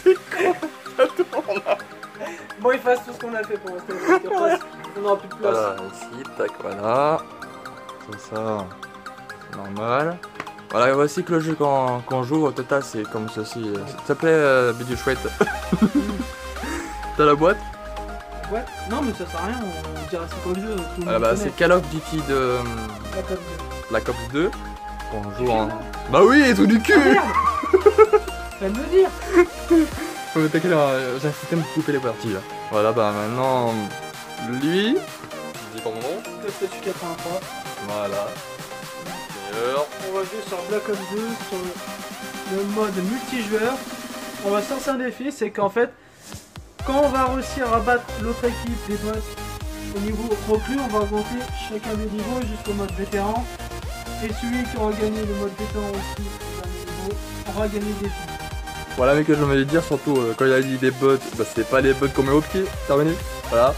C'est con. Ça tourne. Bon, il fasse tout ce qu'on a fait pour l'instant. On n'aura plus de place. Voilà, ici, tac, voilà. Ça, normal. Voilà, voici que le jeu quand on joue au total, c'est comme ceci. Ça s'appelait Bidule Chouette. T'as la boîte? Ouais, non, mais ça sert à rien, on dira c'est quoi le jeu. Tout le Ah monde bah, connaît. c'est Call of Duty de La COP 2. Black Ops 2. Qu'on joue en. Bah oui, tout du cul! Ah, merde. Fais me le dire. Oh, mais t'inquiète, j'ai insisté à me couper les parties là. Voilà, bah maintenant. Lui. Je dis pas mon nom. Le statut 83. Voilà. Meilleur. On va jouer sur Black Ops 2, sur le mode multijoueur. On va se lancer un défi, c'est qu'en fait, quand on va réussir à battre l'autre équipe des boss au niveau reclus, on va augmenter chacun des niveaux jusqu'au mode vétéran. Et celui qui aura gagné le mode vétéran aussi, au dernier niveau, aura gagné le défi. Voilà, mais que je voulais dire, surtout quand il a dit des bots, bah c'est pas les bots qu'on met au pied, terminé. Voilà.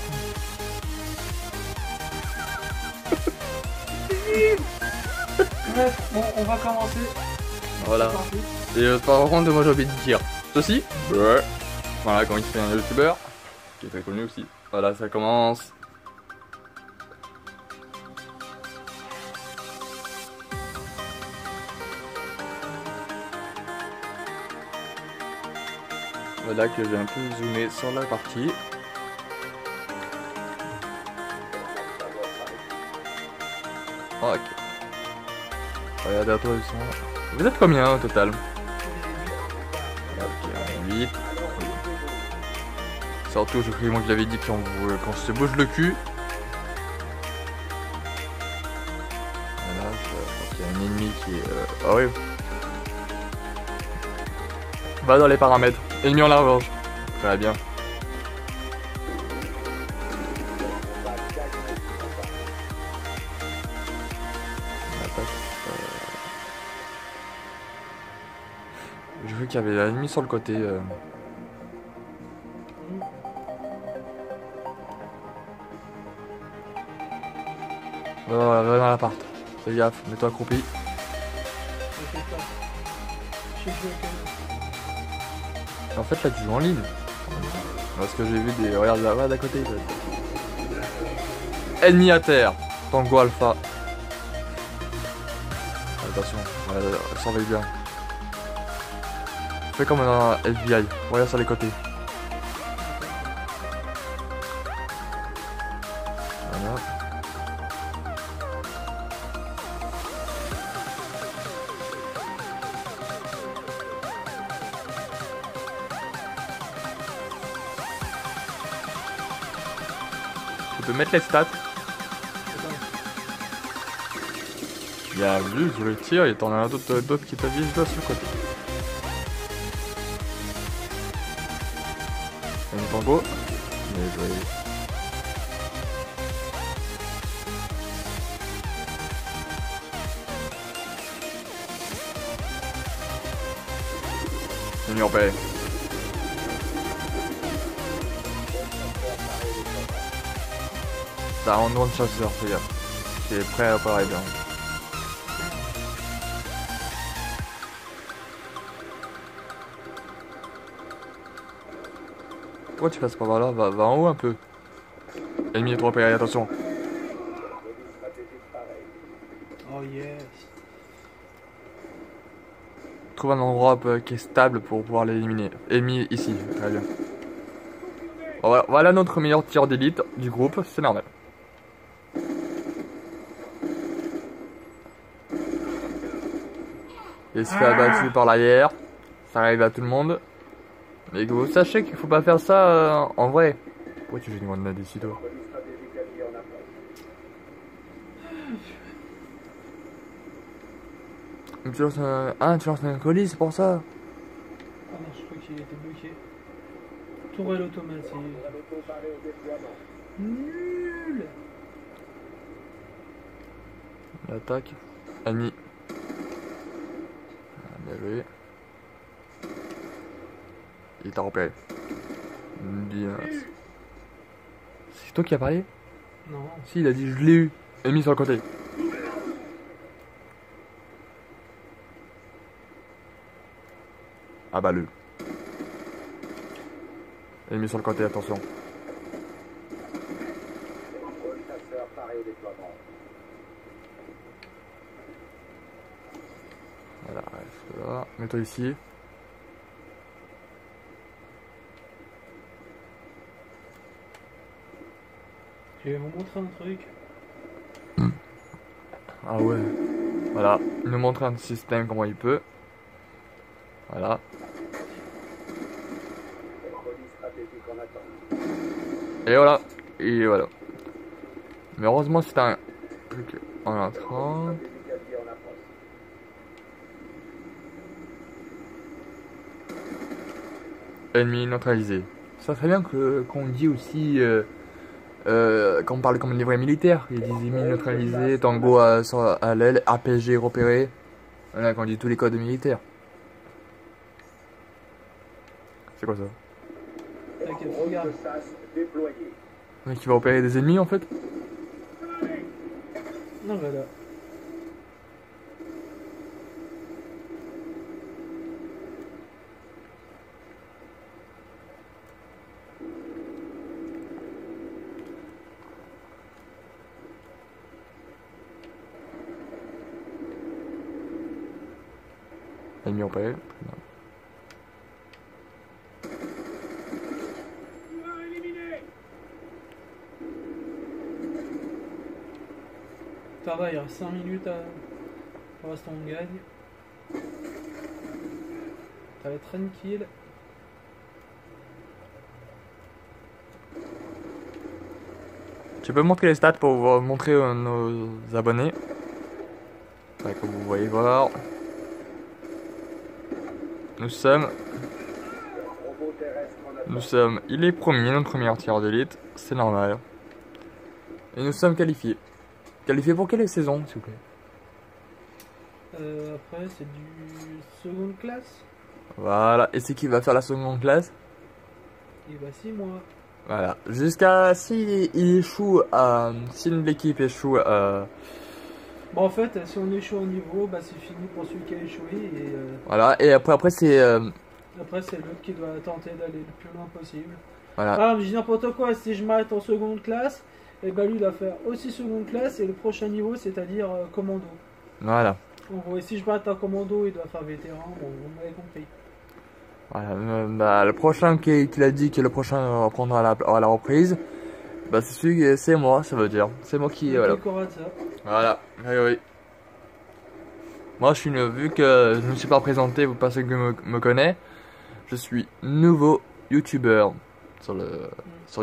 Bref, bon, on va commencer. Voilà. C'est parti. Et par contre, moi j'ai envie de dire ceci. Ouais. Voilà, quand il fait un youtubeur, qui est très connu aussi. Voilà, ça commence. Voilà que j'ai un peu zoomé sur la partie. Ok. Regardez à toi ils sont. Vous êtes combien au total? Ok, 8. Surtout, je crois qu'il avait dit qu'on se bouge le cul. Voilà, je crois qu'il y a un ennemi qui est. Ah oui. Va dans les paramètres. Ennemi en large. Très bien. Je veux qu'il y avait l'ennemi sur le côté. Va dans l'appart. Fais gaffe, mets-toi accroupi. T'inquiète pas. Je sais jouer avec En fait, là, tu joues en ligne. Parce que j'ai vu des. Regarde là, d'à côté. Ennemi à terre. Tango Alpha. Attention, surveille bien. Fais comme un FBI. Regarde sur les côtés. Voilà. Tu peux mettre les stats. Il y a vu, je le tire et t'en as d'autres qui t'avisent là sur le côté. Un tango. Bien joué. Ennemi en paix. T'as un drone chasseur, fais gaffe. Qui est prêt à apparaître bien. Pourquoi tu passes pas par là? Va en haut un peu. Ennemi est trop près, attention. Oh yes. Trouve un endroit qui est stable pour pouvoir l'éliminer. Ennemi ici, très bien. Voilà notre meilleur tir d'élite du groupe, c'est normal. Il se fait abattu par l'arrière. Ça arrive à tout le monde. Mais que vous sachez qu'il faut pas faire ça en vrai. Pourquoi tu jettes une grenade ici toi? Tu lances un... Ah, tu lances un colis, c'est pour ça. Ah non, je crois qu'il était bloqué. Tourelle automatique. Nul. L'attaque. Annie. Ah, bien joué. Il t'a repéré. Bien. C'est toi qui as parlé? Non. Si, il a dit je l'ai eu. Ennemi sur le côté. Ah bah le. Ennemi sur le côté, attention. Voilà, reste là. Mets-toi ici. Je vais vous montrer un truc. Ah ouais. Voilà, il nous montre un système comment il peut. Voilà. Et voilà. Et voilà. Mais heureusement c'est un truc en entrant. Ennemi neutralisé. Ça serait bien qu'on dit aussi quand on parle comme les vrais militaires, il y a des ennemis neutralisés, Tango à l'aile, APG repéré. Voilà, quand on dit tous les codes militaires. C'est quoi ça? T'inquiète, regarde. Un mec qui va repérer des ennemis en fait? Non, voilà. Ennemi repéré. Ça va, il reste 5 minutes pour l'instant on gagne. Ça va être tranquille. Tu peux montrer les stats pour vous montrer nos abonnés. Ouais, comme vous voyez voir. Nous sommes, il est premier, notre premier tireur d'élite, c'est normal. Et nous sommes qualifiés. Qualifiés pour quelle saison, s'il vous plaît? Après, c'est du seconde classe. Voilà, et c'est qui va faire la seconde classe? Il va 6 mois. Voilà, jusqu'à si il échoue si l'équipe échoue Bon, en fait, si on échoue au niveau, bah c'est fini pour celui qui a échoué. Et voilà, et après c'est après, c'est l'autre qui doit tenter d'aller le plus loin possible. voilà. Ah, je dis n'importe quoi, si je m'arrête en seconde classe, et bah lui il va faire aussi seconde classe et le prochain niveau, c'est-à-dire commando. Voilà. En gros, et si je m'arrête en commando, il doit faire vétéran, bon, vous m'avez compris. Voilà, bah, le prochain qui a dit que le prochain reprendra à la reprise, bah c'est moi, ça veut dire. C'est moi qui voilà. Voilà, oui, oui. Moi je suis vu que je ne me suis pas présenté, vous pensez que me connaît, je suis nouveau youtubeur sur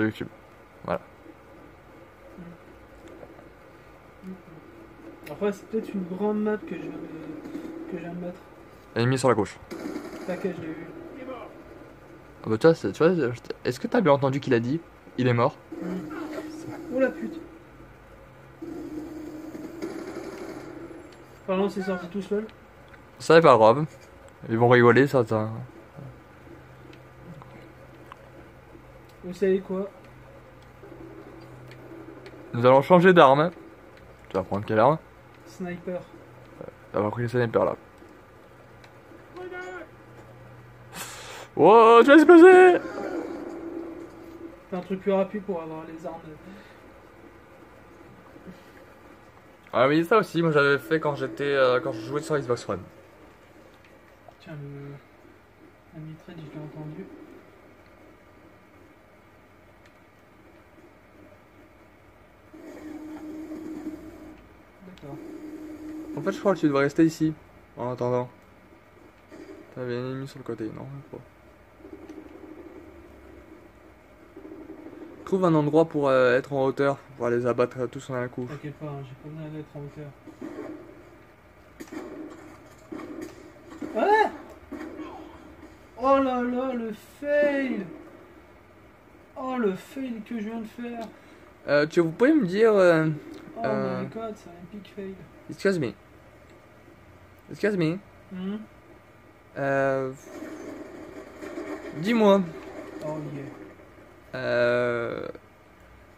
YouTube. Voilà. Après c'est peut-être une grande map que je viens de mettre. Ennemi sur la gauche. Laquelle je l'ai vu. Ah bah tu vois, est-ce que t'as bien entendu qu'il a dit? Il est mort. Oh la pute. Pardon, c'est sorti tout seul. Ça n'est pas grave. Ils vont rigoler, ça. Vous savez quoi? Nous allons changer d'arme. Tu vas prendre quelle arme? Sniper. On va prendre le sniper là. Oh, tu vas exploser! Fais un truc plus rapide pour avoir les armes. Ah oui, ça aussi, moi j'avais fait quand je jouais sur Xbox One. Tiens, la mitraille, je l'ai entendu. D'accord. En fait, je crois que tu devrais rester ici, en attendant. T'avais un ennemi sur le côté, non? Pas. Trouve un endroit pour être en hauteur, pour les abattre tous en un coup. T'inquiète pas, j'ai pas besoin d'être en hauteur. Ouais! Oh là là, le fail! Oh, le fail que je viens de faire! Vous pouvez me dire... Oh my god, c'est un epic fail. Excuse me. Excuse me. Dis-moi. Oh yeah.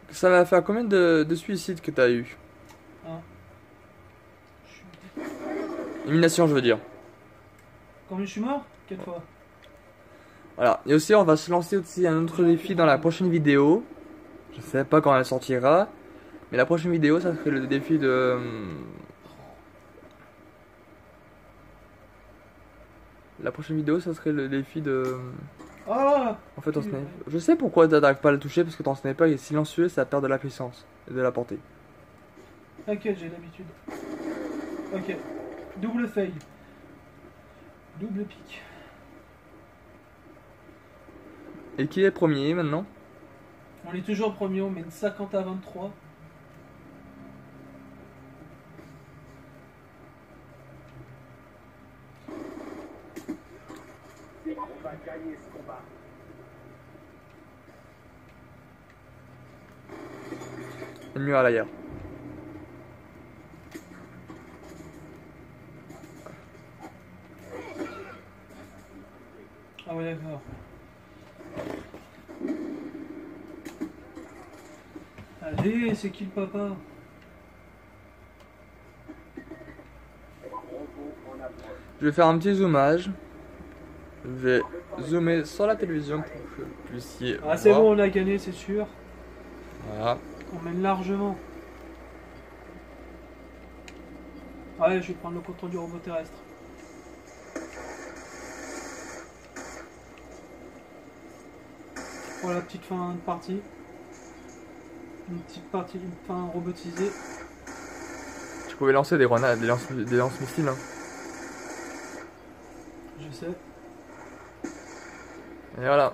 Ça va faire combien de suicides que t'as eu? Élimination, je veux dire. Combien je suis mort? 4 fois. Voilà. Et aussi, on va se lancer aussi un autre défi dans la prochaine vidéo. Je sais pas quand elle sortira. Mais la prochaine vidéo, ça serait le défi de... La prochaine vidéo, ça serait le défi de... Ah! En fait, ton sniper... Je sais pourquoi t'arrives pas à le toucher, parce que ton sniper est silencieux, ça perd de la puissance et de la portée. T'inquiète, j'ai l'habitude. Ok. Double fail. Double pique. Et qui est premier maintenant? On est toujours premier, on mène 50 à 23. On va gagner ce combat. Ennemi à l'arrière. Ah ouais, d'accord. Allez, c'est qui le papa? Je vais faire un petit zoomage. Je vais zoomer sur la télévision pour que vous puissiez Ah, c'est voir. bon, on a gagné, c'est sûr. Voilà. On mène largement. Ah ouais, je vais prendre le contrôle du robot terrestre. Pour la petite fin de partie. Une petite partie, une fin robotisée. Tu pouvais lancer des grenades, des lance-missiles. Hein. Je sais. Et voilà.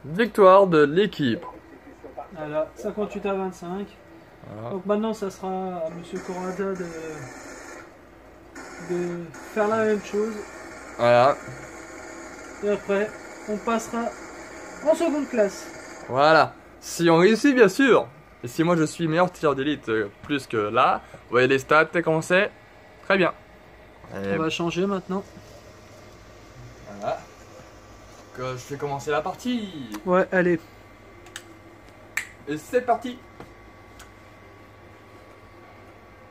Victoire de l'équipe. Voilà, 58 à 25. Voilà. Donc maintenant, ça sera à Monsieur Corrada de faire la même chose. Voilà. Et après, on passera en seconde classe. Voilà. Si on réussit, bien sûr. Et si moi je suis meilleur tireur d'élite plus que là, vous voyez les stats, comment c'est? Très bien. Et On va changer maintenant. voilà. Donc, je vais commencer la partie. Ouais, allez. Et c'est parti.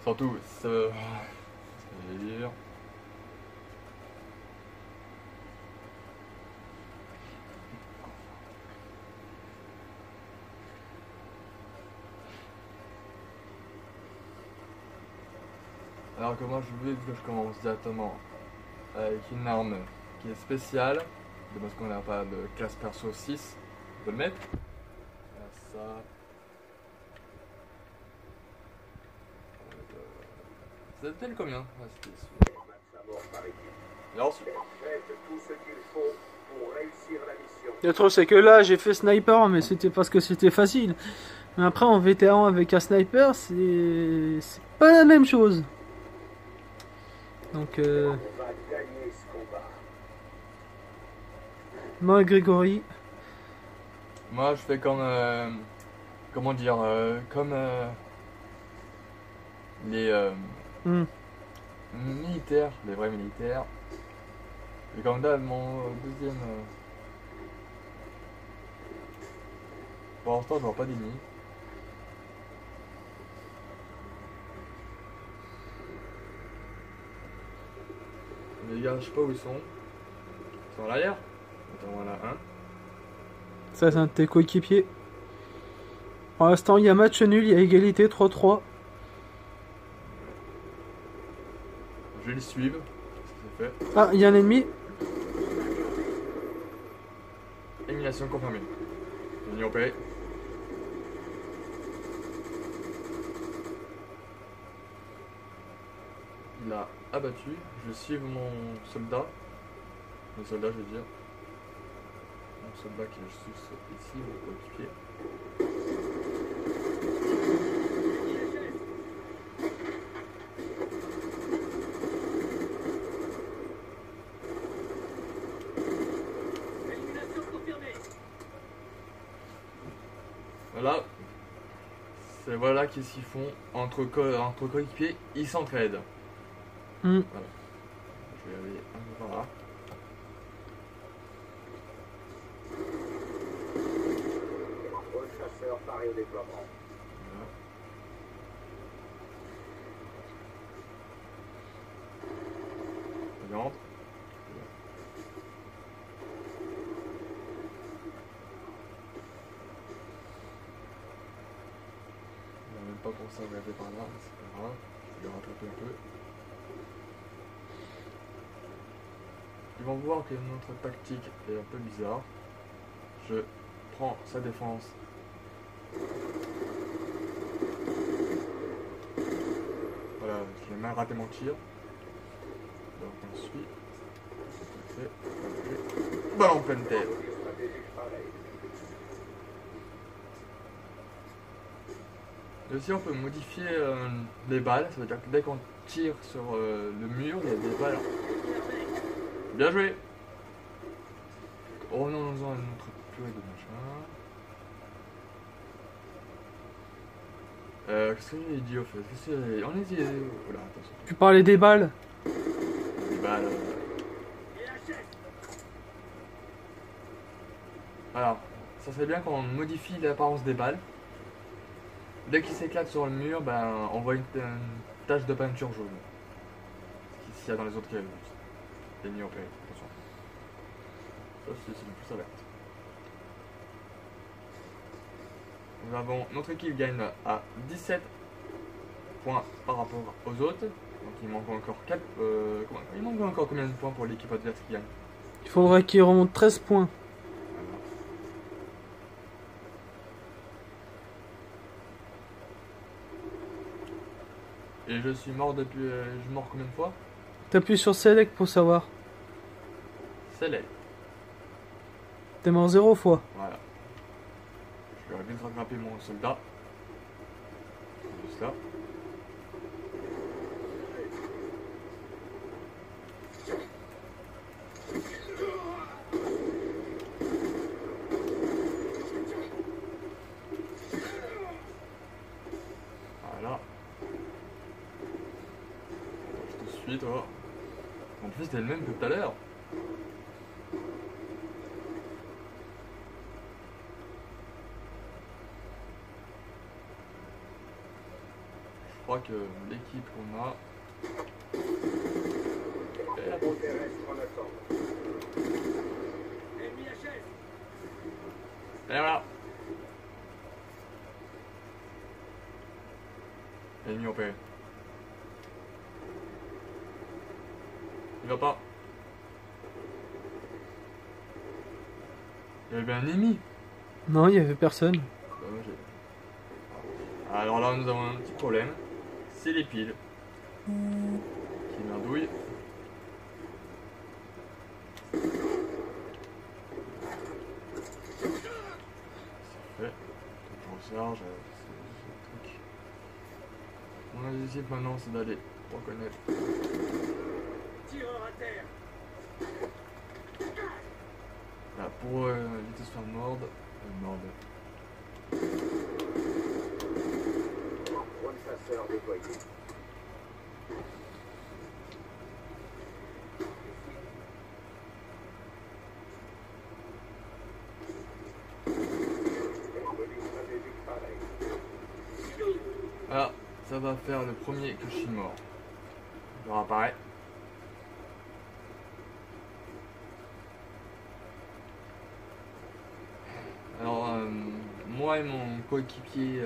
Surtout, ça veut dire... Alors que moi je veux que je commence directement avec une arme qui est spéciale, parce qu'on n'a pas de classe perso 6, on peut le mettre. Ça. C'était le combien? Ah, c'était celui-là. Et ensuite. Le truc, c'est que là, j'ai fait sniper, mais c'était parce que c'était facile. Mais après, en vétéran avec un sniper, c'est pas la même chose. Donc, moi, Grégory. Moi je fais comme. Comment dire? Comme. Les. Militaires, les vrais militaires. Et comme d'hab, mon deuxième. Pour l'instant, je vois pas d'ennemis. Les gars, je sais pas où ils sont. Ils sont à l'arrière. Attends, voilà un. Ça, c'est un de tes coéquipiers. Pour l'instant, il y a match nul, il y a égalité 3-3. Je vais les suivre. C'est fait. Ah, il y a un ennemi. Élimination confirmée. Ennemi opéré. Il a abattu. Je vais suivre mon soldat. Mon soldat, je veux dire. Mon soldat qui est juste ici, mon coéquipier. Voilà. C'est voilà qu'est-ce qu'ils font entre coéquipiers, ils s'entraident. Voilà. Je vais aller un peu par là. Chasseur paré au déploiement. Voilà. Je rentre. Bon, ça va aller par là, c'est pas grave. Je vais rattraper un peu. Ils vont voir que notre tactique est un peu bizarre. Je prends sa défense. Voilà, j'ai mal raté mon tir. Donc on suit. Ballon en pleine tête. Et aussi on peut modifier les balles, ça veut dire que dès qu'on tire sur le mur, il y a des balles. Bien joué. Oh non, nous avons une autre purée de machin. Qu'est-ce que j'ai dit au fait? On est dit... Oula, attention. Tu parlais des balles? Des balles... Alors, ça serait bien qu'on modifie l'apparence des balles. Dès qu'ils s'éclatent sur le mur, ben, on voit une tache de peinture jaune. Ce qu'il y a dans les autres caves. Les nids opérés, attention. Ça, c'est une plus alerte. Nous avons notre équipe gagne à 17 points par rapport aux autres. Donc il manque encore 4. Il manque encore combien de points pour l'équipe adverse qui gagne? Il faudrait qu'il remonte 13 points. Et je suis mort depuis. Je suis mort combien de fois? T'appuies sur Select pour savoir. Select. T'es mort 0 fois. Voilà. Je vais vite rattraper mon soldat. Juste là. Voilà. Je te suis, toi. En plus, t'es le même que tout à l'heure. Je crois que l'équipe qu'on a... Et voilà. Ennemi opéré. Il va pas. Il y avait un ennemi. Non, il y avait personne. Alors là, nous avons un petit problème. C'est les piles qui merdouillent. C'est fait. Je recharge. C'est le truc. Mon objectif maintenant, c'est d'aller reconnaître. Tireur à terre. Là, pour éviter de se faire mordre. Point de chasseur déployé. Voilà, ça va faire le premier que je suis mort. Je réapparais. Alors, moi et mon coéquipier,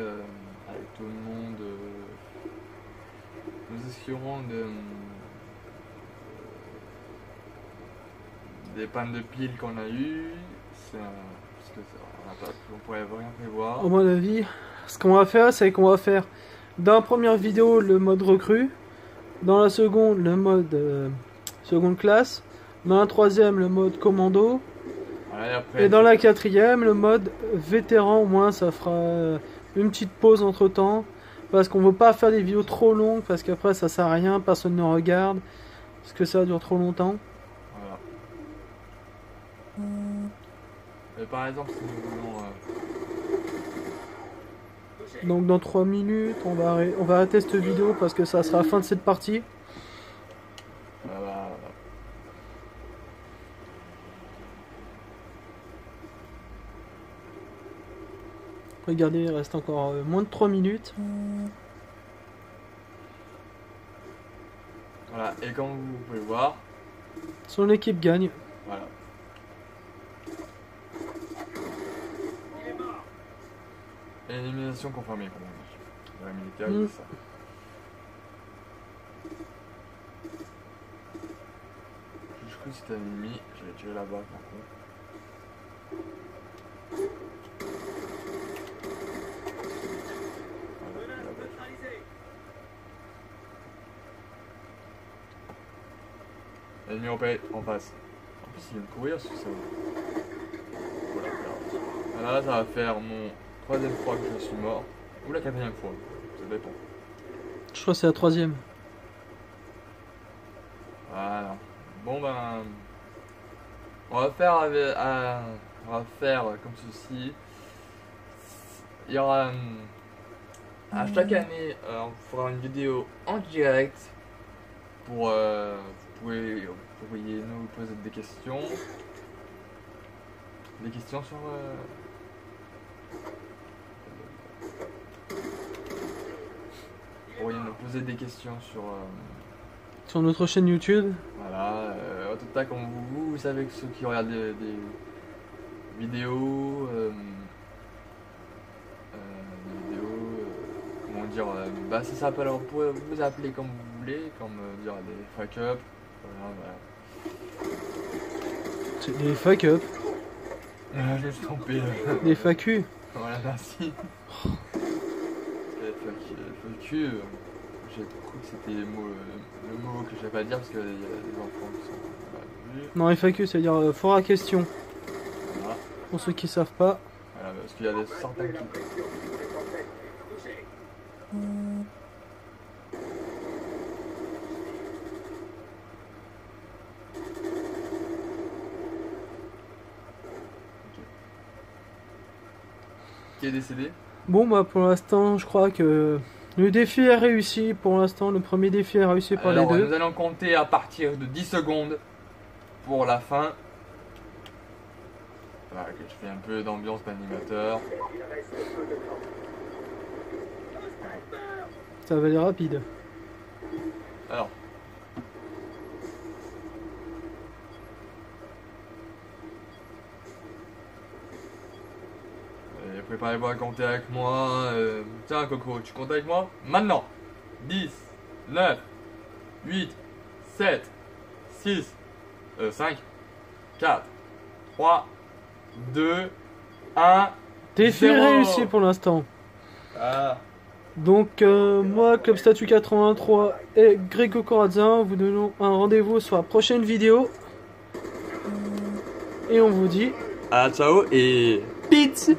avec tout le monde, nous essayerons des pannes de piles qu'on a eues. Parce que on pourrait rien prévoir. À mon avis, ce qu'on va faire, c'est qu'on va faire dans la première vidéo le mode recrue, dans la seconde le mode seconde classe, dans la troisième le mode commando, Voilà, et après, et dans la quatrième le mode vétéran. Au moins ça fera une petite pause entre temps, parce qu'on veut pas faire des vidéos trop longues, parce qu'après ça sert à rien, personne ne regarde, parce que ça dure trop longtemps. Voilà. Et par exemple, si nous voulons... Donc dans 3 minutes on va arrêter cette vidéo, parce que ça sera la fin de cette partie. Voilà. Regardez, il reste encore moins de 3 minutes. Voilà, et comme vous pouvez voir, Son équipe gagne. voilà. Élimination confirmée, comme on dit. Dans les militaires, ils disent ça. Je crois que c'était un ennemi, je vais tuer là-bas par contre. Ennemi en face. En plus, il vient de courir sur ça. Voilà, là, ça va faire mon 3e fois que je suis mort. Ou la 4e fois. Ça dépend. Je crois que c'est la 3e. Voilà. Bon ben. On va faire comme ceci. Il y aura. À chaque année, on fera une vidéo en direct. Pour. Vous pourriez nous poser des questions. Des questions sur. Vous pourriez nous poser des questions sur. Sur notre chaîne YouTube. Voilà, en tout cas, comme vous savez que ceux qui regardent des vidéos, comment dire, bah ça s'appelle, alors vous pouvez vous appeler comme vous voulez, comme dire des fuck up, voilà. C'est des fuck up. Je me suis trompé. Des FAQ. Voilà, merci. FAQ, j'ai cru que c'était le mot que je vais pas dire parce qu'il y a des enfants qui sont vus. Non, FAQ, ça veut dire fort à question. Voilà. Pour ceux qui savent pas. Voilà, parce qu'il y a des certains qui. Qui est décédé? Bon, bah pour l'instant, je crois que le défi est réussi. Pour l'instant, le premier défi est réussi par les deux. Nous allons compter à partir de 10 secondes pour la fin. Voilà, que je fais un peu d'ambiance d'animateur. Ça va aller rapide. Alors. Préparez-vous à compter avec moi. Tiens, Coco, tu comptes avec moi? Maintenant. 10, 9, 8, 7, 6, 5, 4, 3, 2, 1. Défi 0. réussi pour l'instant. Ah. Donc, moi, Club Statut 83 et Grégo Corazza, vous donnons un rendez-vous sur la prochaine vidéo. Et on vous dit. Ah, ciao et. Pizza.